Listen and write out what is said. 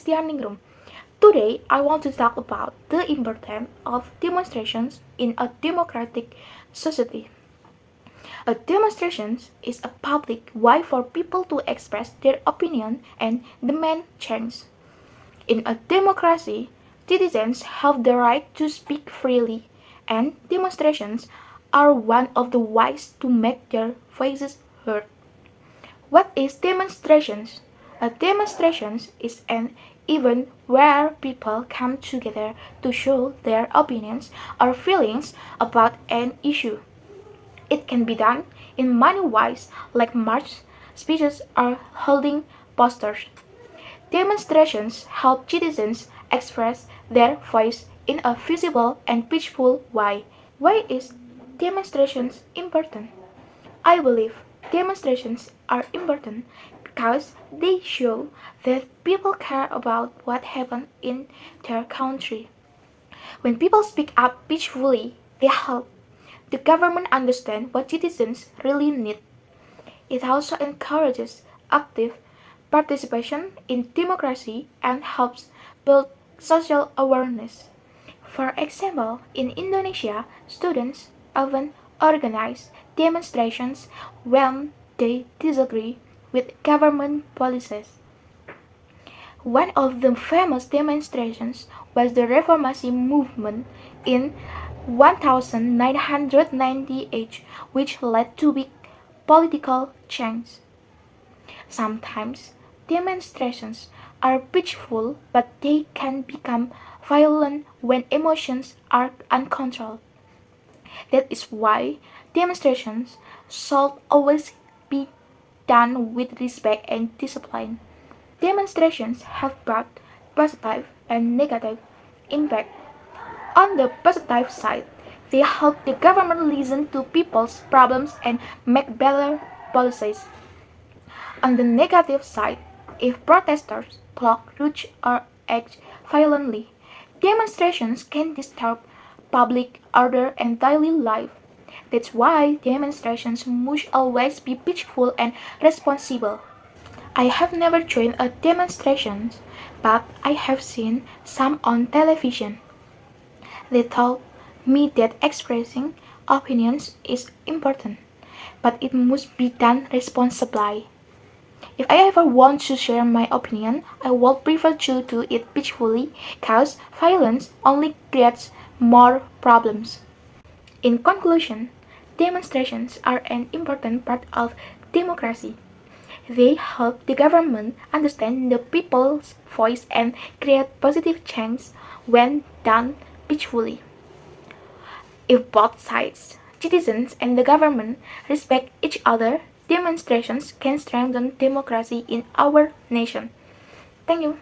Kristia Ningrum. Today, I want to talk about the importance of demonstrations in a democratic society. A demonstration is a public way for people to express their opinion and demand change. In a democracy, citizens have the right to speak freely, and demonstrations are one of the ways to make their voices heard. What is demonstrations? A demonstration is an event where people come together to show their opinions or feelings about an issue. It can be done in many ways, like march, speeches, or holding posters. Demonstrations help citizens express their voice in a visible and peaceful way. Why is demonstrations important? I believe demonstrations are important because they show that people care about what happened in their country. When people speak up peacefully, they help the government understand what citizens really need. It also encourages active participation in democracy and helps build social awareness. For example, in Indonesia, students often organize demonstrations when they disagree with government policies. One of the famous demonstrations was the Reformasi movement in 1998, which led to big political change. Sometimes demonstrations are peaceful, but they can become violent when emotions are uncontrolled. That is why demonstrations should always be done with respect and discipline. Demonstrations have both positive and negative impact. On the positive side, they help the government listen to people's problems and make better policies. On the negative side, if protesters block routes or act violently, demonstrations can disturb public order and daily life. That's why demonstrations must always be peaceful and responsible. I have never joined a demonstration, but I have seen some on television. They told me that expressing opinions is important, but it must be done responsibly. If I ever want to share my opinion, I would prefer to do it peacefully because violence only creates more problems. In conclusion, demonstrations are an important part of democracy. They help the government understand the people's voice and create positive change when done peacefully. If both sides, citizens and the government, respect each other, demonstrations can strengthen democracy in our nation. Thank you.